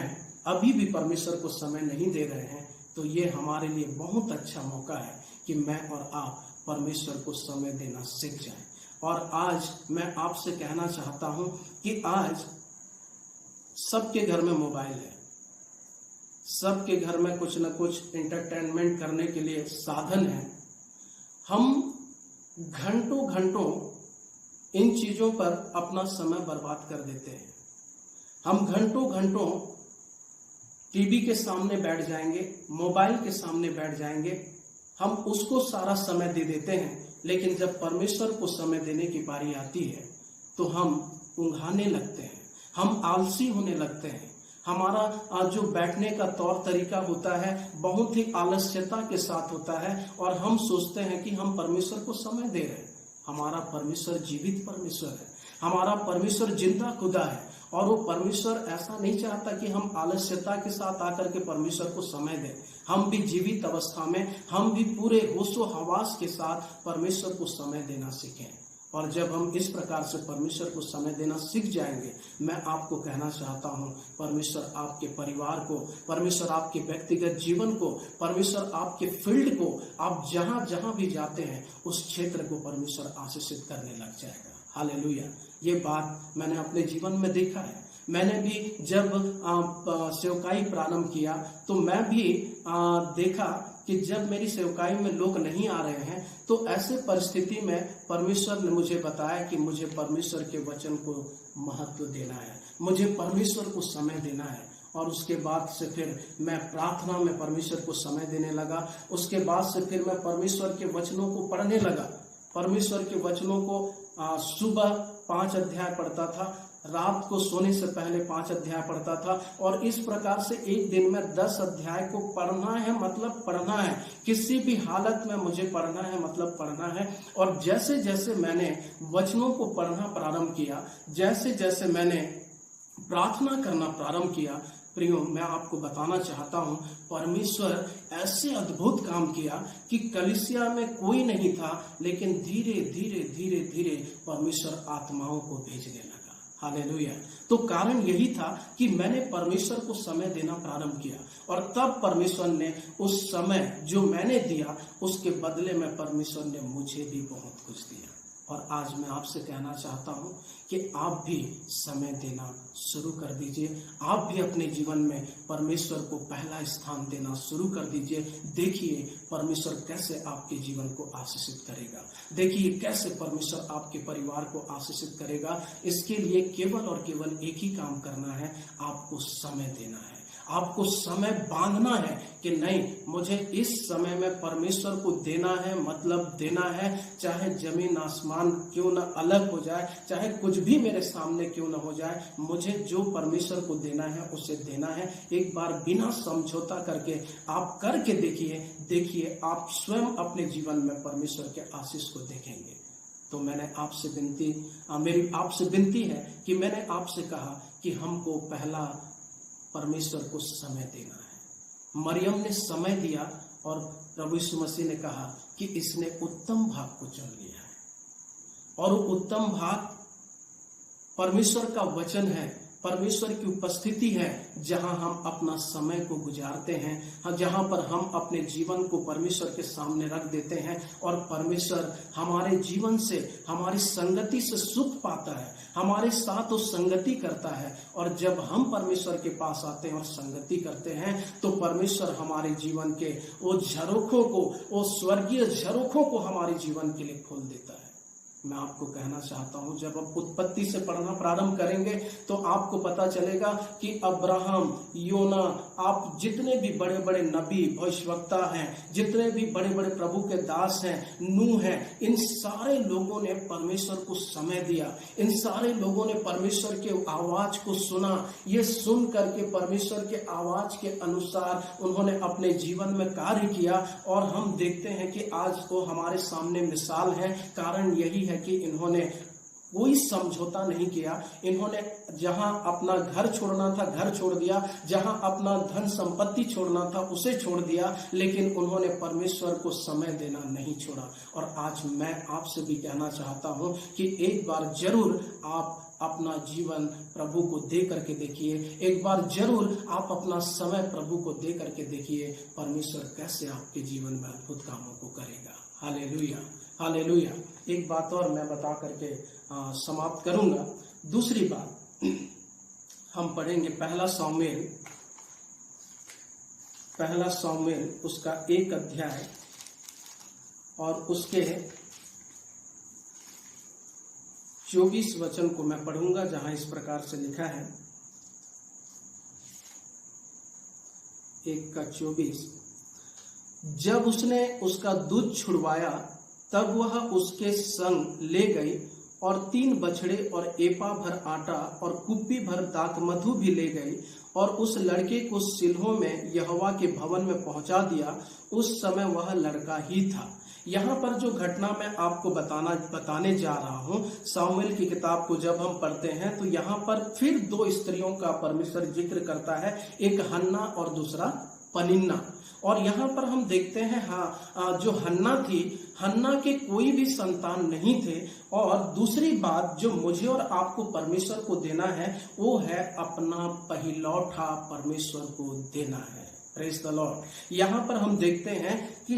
अभी भी परमेश्वर को समय नहीं दे रहे हैं, तो ये हमारे लिए बहुत अच्छा मौका है कि मैं और आप परमेश्वर को समय देना सीख जाएं। और आज मैं आपसे कहना चाहता हूं कि आज सबके घर में मोबाइल है, सबके घर में कुछ न कुछ एंटरटेनमेंट करने के लिए साधन है। हम घंटों घंटों इन चीजों पर अपना समय बर्बाद कर देते हैं। हम घंटों घंटों टीवी के सामने बैठ जाएंगे, मोबाइल के सामने बैठ जाएंगे, हम उसको सारा समय दे देते हैं। लेकिन जब परमेश्वर को समय देने की बारी आती है तो हम ऊँघाने लगते हैं, हम आलसी होने लगते हैं। हमारा जो बैठने का तौर तरीका होता है बहुत ही आलस्यता के साथ होता है और हम सोचते हैं कि हम परमेश्वर को समय दे रहे हैं। हमारा परमेश्वर जीवित परमेश्वर है, हमारा परमेश्वर जिंदा खुदा है और वो परमेश्वर ऐसा नहीं चाहता कि हम आलस्यता के साथ आकर के परमेश्वर को समय दें। हम भी जीवित अवस्था में, हम भी पूरे होशो हवास के साथ परमेश्वर को समय देना सीखें। और जब हम इस प्रकार से परमेश्वर को समय देना सीख जाएंगे, मैं आपको कहना चाहता हूं, परमेश्वर आपके परिवार को, परमेश्वर आपके व्यक्तिगत जीवन को, परमेश्वर आपके फील्ड को, आप जहां जहां भी जाते हैं उस क्षेत्र को परमेश्वर आशीषित करने लग जाएगा। हालेलुया। ये बात मैंने अपने जीवन में देखा है। मैंने भी जब सेवकाई प्रारंभ किया तो मैं भी देखा कि जब मेरी सेवकाई में लोग नहीं आ रहे हैं, तो ऐसे परिस्थिति में परमेश्वर ने मुझे बताया कि मुझे परमेश्वर के वचन को महत्व देना है, मुझे परमेश्वर को समय देना है। और उसके बाद से फिर मैं प्रार्थना में परमेश्वर को समय देने लगा। उसके बाद से फिर मैं परमेश्वर के वचनों को पढ़ने लगा। परमेश्वर के वचनों को सुबह 5 अध्याय पढ़ता था, रात को सोने से पहले 5 अध्याय पढ़ता था और इस प्रकार से एक दिन में 10 अध्याय को पढ़ना है, मतलब पढ़ना है। किसी भी हालत में मुझे पढ़ना है, मतलब पढ़ना है। और जैसे जैसे मैंने वचनों को पढ़ना प्रारंभ किया, जैसे जैसे मैंने प्रार्थना करना प्रारंभ किया, प्रियो, मैं आपको बताना चाहता हूं, परमेश्वर ऐसे अद्भुत काम किया कि कलीसिया में कोई नहीं था, लेकिन धीरे धीरे धीरे धीरे परमेश्वर आत्माओं को भेजने लगा। हालेलुया। तो कारण यही था कि मैंने परमेश्वर को समय देना प्रारंभ किया और तब परमेश्वर ने उस समय जो मैंने दिया उसके बदले में परमेश्वर ने मुझे भी बहुत कुछ दिया। और आज मैं आपसे कहना चाहता हूं कि आप भी समय देना शुरू कर दीजिए। आप भी अपने जीवन में परमेश्वर को पहला स्थान देना शुरू कर दीजिए। देखिए परमेश्वर कैसे आपके जीवन को आशीषित करेगा। देखिए कैसे परमेश्वर आपके परिवार को आशीषित करेगा। इसके लिए केवल और केवल एक ही काम करना है, आपको समय देना है। आपको समय बांधना है कि नहीं, मुझे इस समय में परमेश्वर को देना है, मतलब देना है, चाहे जमीन आसमान क्यों ना अलग हो जाए, चाहे कुछ भी मेरे सामने क्यों ना हो जाए, मुझे जो परमेश्वर को देना है उसे देना है। एक बार बिना समझौता करके आप करके देखिए आप स्वयं अपने जीवन में परमेश्वर के आशीष को देखेंगे। तो मैंने आपसे मेरी आपसे विनती है कि मैंने आपसे कहा कि हमको पहला परमेश्वर को समय देना है। मरियम ने समय दिया और प्रभु यीशु मसीह ने कहा कि इसने उत्तम भाग को चुन लिया है, और उत्तम भाग परमेश्वर का वचन है, परमेश्वर की उपस्थिति है, जहां हम अपना समय को गुजारते हैं, जहां पर हम अपने जीवन को परमेश्वर के सामने रख देते हैं और परमेश्वर हमारे जीवन से, हमारी संगति से सुख पाता है, हमारे साथ वो संगति करता है। और जब हम परमेश्वर के पास आते हैं और संगति करते हैं तो परमेश्वर हमारे जीवन के वो झरोखों को, वो स्वर्गीय झरोखों को हमारे जीवन के लिए खोल देता है। मैं आपको कहना चाहता हूं, जब आप उत्पत्ति से पढ़ना प्रारंभ करेंगे तो आपको पता चलेगा कि अब्राहम, योना, आप जितने भी बड़े बड़े नबी, भविष्यवक्ता हैं, जितने भी बड़े बड़े प्रभु के दास हैं, नूह हैं, इन सारे लोगों ने परमेश्वर को समय दिया। इन सारे लोगों ने परमेश्वर के आवाज को सुना। ये सुन करके परमेश्वर के आवाज के अनुसार उन्होंने अपने जीवन में कार्य किया और हम देखते हैं कि आज वो हमारे सामने मिसाल है। कारण यही है कि इन्होंने कोई समझौता नहीं किया। इन्होंने जहां अपना घर छोड़ना था घर छोड़ दिया, जहां अपना धन संपत्ति छोड़ना था उसे छोड़ दिया, लेकिन उन्होंने परमेश्वर को समय देना नहीं छोड़ा। और आज मैं आपसे भी कहना चाहता हूं कि एक बार जरूर आप अपना जीवन प्रभु को दे करके देखिए। एक बार जरूर आप अपना समय प्रभु को दे करके देखिए, परमेश्वर कैसे आपके जीवन में अद्भुत कामों को करेगा। Hallelujah, hallelujah. एक बात और मैं बता करके समाप्त करूंगा। दूसरी बात हम पढ़ेंगे पहला सामुएल उसका 1 अध्याय और उसके 24 वचन को मैं पढ़ूंगा, जहां इस प्रकार से लिखा है, 1:24। जब उसने उसका दूध छुड़वाया तब वह उसके संग ले गई और 3 बछड़े और एपा भर आटा और कुप्पी भर दाखमधु भी ले गई और उस लड़के को सिल्हो में यहोवा के भवन में पहुंचा दिया। उस समय वह लड़का ही था। यहाँ पर जो घटना मैं आपको बताने जा रहा हूँ, सामुएल की किताब को जब हम पढ़ते हैं तो यहाँ पर फिर 2 स्त्रियों का परमेश्वर जिक्र करता है, एक हन्ना और दूसरा पनिन्ना। और यहाँ पर हम देखते हैं जो हन्ना थी, हन्ना के कोई भी संतान नहीं थे। और दूसरी बात जो मुझे और आपको परमेश्वर को देना है वो है अपना पहिलौठा परमेश्वर को देना है। Praise the Lord. यहाँ पर हम देखते हैं कि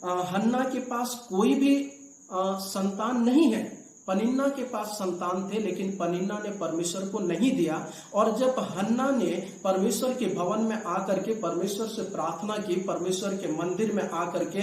हन्ना के पास कोई भी संतान नहीं है। पनिन्ना के पास संतान थे, लेकिन पनिन्ना ने परमेश्वर को नहीं दिया। और जब हन्ना ने परमेश्वर के भवन में आकर के परमेश्वर से प्रार्थना की, परमेश्वर के मंदिर में आकर के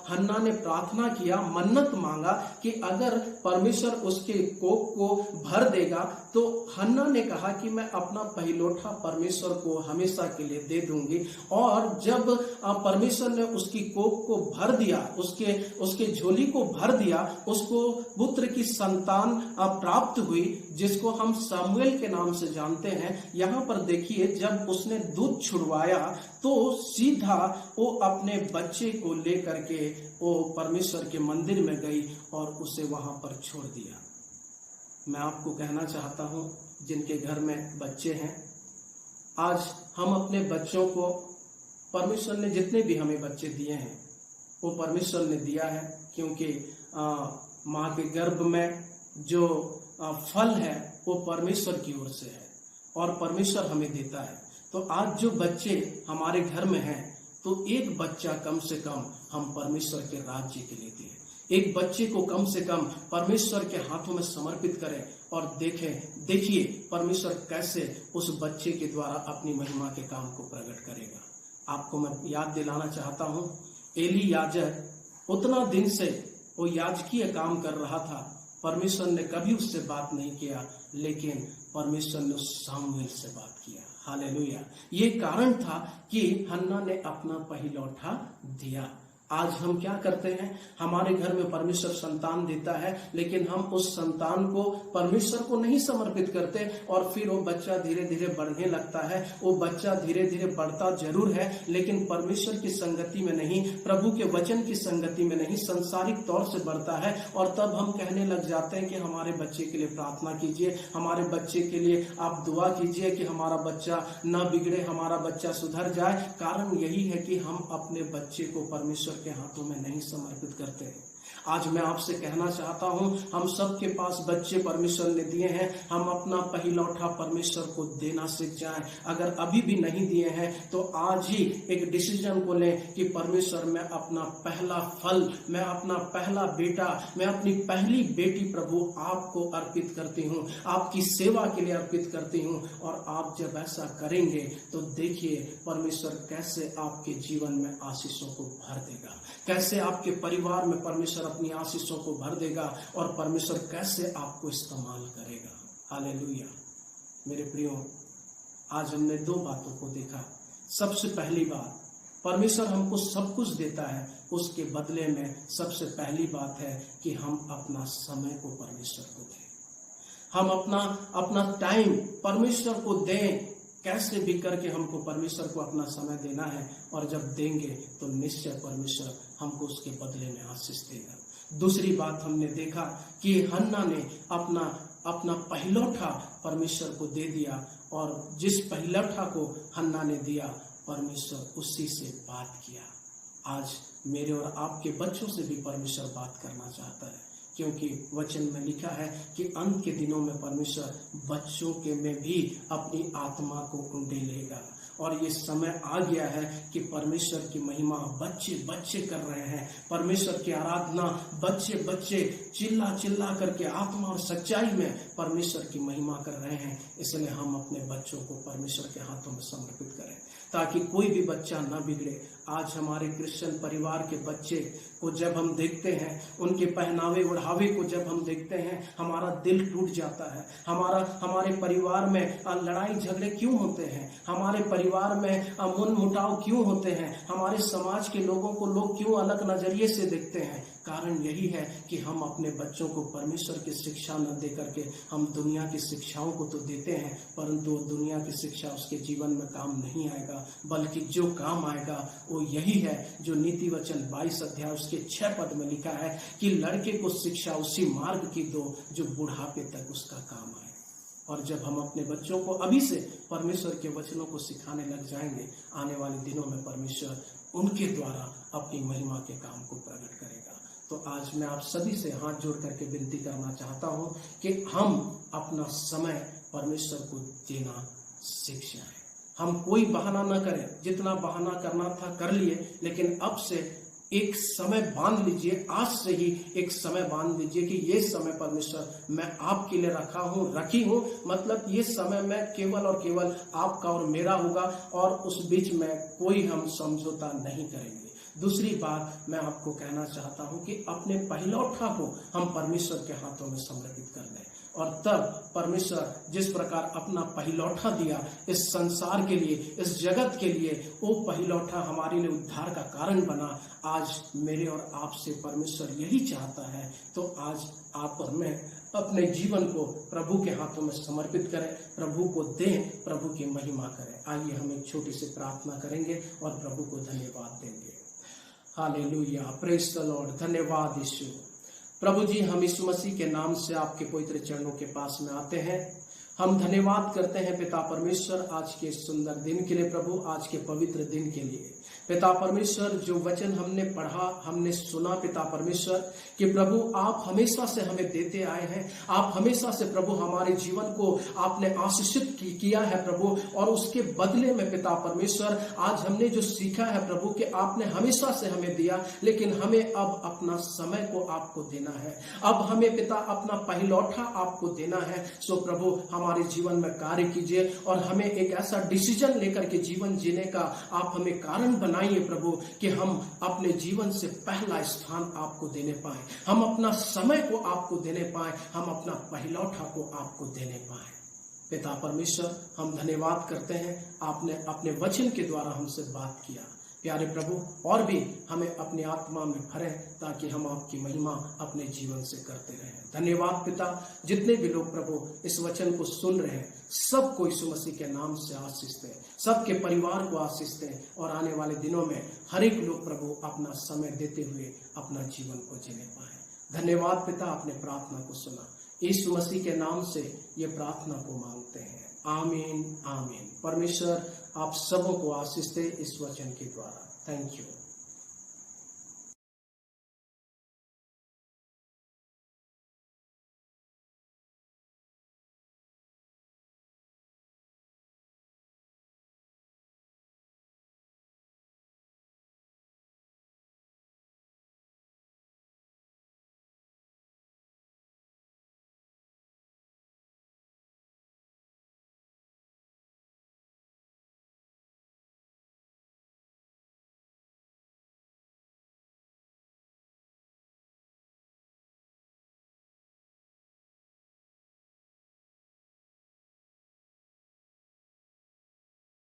हन्ना ने प्रार्थना किया, मन्नत मांगा कि अगर परमेश्वर उसके कोख को भर देगा तो हन्ना ने कहा कि मैं अपना पहिलौठा परमेश्वर को हमेशा के लिए दे दूंगी। और जब परमेश्वर ने उसकी कोख को भर दिया, उसके झोली को भर दिया, उसको पुत्र की संतान प्राप्त हुई, जिसको हम सामुएल के नाम से जानते हैं। यहाँ पर देखिए, जब उसने दूध छुड़वाया तो सीधा वो अपने बच्चे को लेकर के वो परमेश्वर के मंदिर में गई और उसे वहां पर छोड़ दिया। मैं आपको कहना चाहता हूं, जिनके घर में बच्चे हैं, आज हम अपने बच्चों को, परमेश्वर ने जितने भी हमें बच्चे दिए हैं वो परमेश्वर ने दिया है, क्योंकि माँ के गर्भ में जो फल है वो परमेश्वर की ओर से है और परमेश्वर हमें देता है। तो आज जो बच्चे हमारे घर में हैं, तो एक बच्चा कम से कम हम परमेश्वर के राज्य के लिए दिए, एक बच्चे को कम से कम परमेश्वर के हाथों में समर्पित करें और देखिए परमेश्वर कैसे उस बच्चे के द्वारा अपनी महिमा के काम को प्रकट करेगा। आपको मैं याद दिलाना चाहता हूं, एली याजक उतना दिन से वो याजकीय काम कर रहा था, परमेश्वर ने कभी उससे बात नहीं किया, लेकिन परमेश्वर ने उस सामुएल से बात किया। हालेलुया। ये कारण था कि हन्ना ने अपना पहिलौठा दिया। आज हम क्या करते हैं, हमारे घर में परमेश्वर संतान देता है, लेकिन हम उस संतान को परमेश्वर को नहीं समर्पित करते और फिर वो बच्चा धीरे धीरे बढ़ने लगता है। वो बच्चा धीरे धीरे बढ़ता जरूर है, लेकिन परमेश्वर की संगति में नहीं, प्रभु के वचन की संगति में नहीं, संसारिक तौर से बढ़ता है। और तब हम कहने लग जाते हैं कि हमारे बच्चे के लिए प्रार्थना कीजिए, हमारे बच्चे के लिए आप दुआ कीजिए कि हमारा बच्चा न बिगड़े, हमारा बच्चा सुधर जाए। कारण यही है कि हम अपने बच्चे को परमेश्वर के हाथों में नहीं समर्पित करते। आज मैं आपसे कहना चाहता हूं, हम सबके पास बच्चे परमेश्वर ने दिए हैं, हम अपना पहिलौठा परमेश्वर को देना सीख जाएं। अगर अभी भी नहीं दिए हैं तो आज ही एक डिसीजन को लें कि परमेश्वर मैं अपना पहला फल, मैं अपना पहला बेटा, मैं अपनी पहली बेटी प्रभु आपको अर्पित करती हूं, आपकी सेवा के लिए अर्पित करती हूं। और आप जब ऐसा करेंगे तो देखिए परमेश्वर कैसे आपके जीवन में आशीषों को भर देगा, कैसे आपके परिवार में परमेश्वर अपनी आशीषों को भर देगा और परमेश्वर कैसे आपको इस्तेमाल करेगा। हालेलुया। मेरे प्रियो, आज हमने दो बातों को देखा। सबसे पहली बात, परमेश्वर हमको सब कुछ देता है, उसके बदले में सबसे पहली बात है कि हम अपना समय को परमेश्वर को दें, हम अपना टाइम परमेश्वर को दें। कैसे भी करके हमको परमेश्वर को अपना समय देना है, और जब देंगे तो निश्चय परमेश्वर हमको उसके बदले में आशीष देगा। दूसरी बात हमने देखा कि हन्ना ने अपना पहिलौठा परमेश्वर को दे दिया, और जिस पहिलौठा को हन्ना ने दिया परमेश्वर उसी से बात किया। आज मेरे और आपके बच्चों से भी परमेश्वर बात करना चाहता है, क्योंकि वचन में लिखा है कि अंत के दिनों में परमेश्वर बच्चों के में भी अपनी आत्मा को उंडेलेगा। और ये समय आ गया है कि परमेश्वर की महिमा बच्चे कर रहे हैं, परमेश्वर की आराधना बच्चे चिल्ला चिल्ला करके आत्मा और सच्चाई में परमेश्वर की महिमा कर रहे हैं। इसलिए हम अपने बच्चों को परमेश्वर के हाथों में समर्पित करें ताकि कोई भी बच्चा ना बिगड़े। आज हमारे क्रिश्चियन परिवार के बच्चे को जब हम देखते हैं, उनके पहनावे ओढ़ावे को जब हम देखते हैं, हमारा दिल टूट जाता है। हमारे परिवार में लड़ाई झगड़े क्यों होते हैं, हमारे परिवार में मन मुटाव क्यों होते हैं, हमारे समाज के लोगों को लोग क्यों अलग नजरिए से देखते हैं। कारण यही है कि हम अपने बच्चों को परमेश्वर की शिक्षा न दे करके हम दुनिया की शिक्षाओं को तो देते हैं, परंतु दुनिया की शिक्षा उसके जीवन में काम नहीं आएगा। बल्कि जो काम आएगा वो यही है जो नीति वचन 22 अध्याय उसके 6 पद में लिखा है कि लड़के को शिक्षा उसी मार्ग की दो जो बुढ़ापे तक उसका काम आए। और जब हम अपने बच्चों को अभी से परमेश्वर के वचनों को सिखाने लग जाएंगे, आने वाले दिनों में परमेश्वर उनके द्वारा अपनी महिमा के काम को प्रकट करेगा। तो आज मैं आप सभी से हाथ जोड़ करके विनती करना चाहता हूं कि हम अपना समय परमेश्वर को देना सीख जाएं। हम कोई बहाना न करें, जितना बहाना करना था कर लिए, लेकिन अब से एक समय बांध लीजिए, आज से ही एक समय बांध लीजिए कि ये समय परमेश्वर मैं आपके लिए रखी हूँ। मतलब ये समय मैं केवल और केवल आपका और मेरा होगा, और उस बीच में कोई हम समझौता नहीं करेंगे। दूसरी बात मैं आपको कहना चाहता हूं कि अपने पहिलौठा को हम परमेश्वर के हाथों में समर्पित कर दें, और तब परमेश्वर जिस प्रकार अपना पहिलौठा दिया इस संसार के लिए, इस जगत के लिए, वो पहिलौठा हमारे लिए उद्धार का कारण बना। आज मेरे और आपसे परमेश्वर यही चाहता है। तो आज आप और मैं अपने जीवन को प्रभु के हाथों में समर्पित करें, प्रभु को दें, प्रभु की महिमा करें। आइए हम एक छोटी सी प्रार्थना करेंगे और प्रभु को धन्यवाद देंगे। Hallelujah, praise the Lord. धन्यवाद यीशु। प्रभु जी, हम यीशु मसीह के नाम से आपके पवित्र चरणों के पास में आते हैं। हम धन्यवाद करते हैं पिता परमेश्वर आज के सुंदर दिन के लिए, प्रभु आज के पवित्र दिन के लिए। पिता परमेश्वर, जो वचन हमने पढ़ा, हमने सुना पिता परमेश्वर, कि प्रभु आप हमेशा से हमें देते आए हैं, आप हमेशा से प्रभु हमारे जीवन को आपने आशीषित किया है प्रभु, और उसके बदले में पिता परमेश्वर आज हमने जो सीखा है प्रभु कि आपने हमेशा से हमें दिया, लेकिन हमें अब अपना समय को आपको देना है, अब हमें पिता अपना पहिलौठा आपको देना है। सो प्रभु हमारे जीवन में कार्य कीजिए और हमें एक ऐसा डिसीजन लेकर के जीवन जीने का आप हमें कारण बनाइए प्रभु, कि हम अपने जीवन से पहला स्थान आपको देने पाए, हम अपना समय को आपको देने पाए, हम अपना पहिलौठा को आपको देने पाए। पिता परमेश्वर, हम धन्यवाद करते हैं, आपने अपने वचन के द्वारा हमसे बात किया। प्यारे प्रभु, और भी हमें अपनी आत्मा में भरें ताकि हम आपकी महिमा अपने जीवन से करते रहें। धन्यवाद पिता, जितने भी लोग प्रभु इस वचन को सुन रहे हैं, सबको यीशु मसीह के नाम से आशीष दें, सबके परिवार को आशीष दें, और आने वाले दिनों में हर एक लोग प्रभु अपना समय देते हुए अपना जीवन को जीने पाए। धन्यवाद पिता, आपने प्रार्थना को सुना, यीशु मसीह के नाम से ये प्रार्थना को मांगते हैं। आमीन आमीन। परमेश्वर आप सबों को आशीष दे इस वचन के द्वारा। Thank you.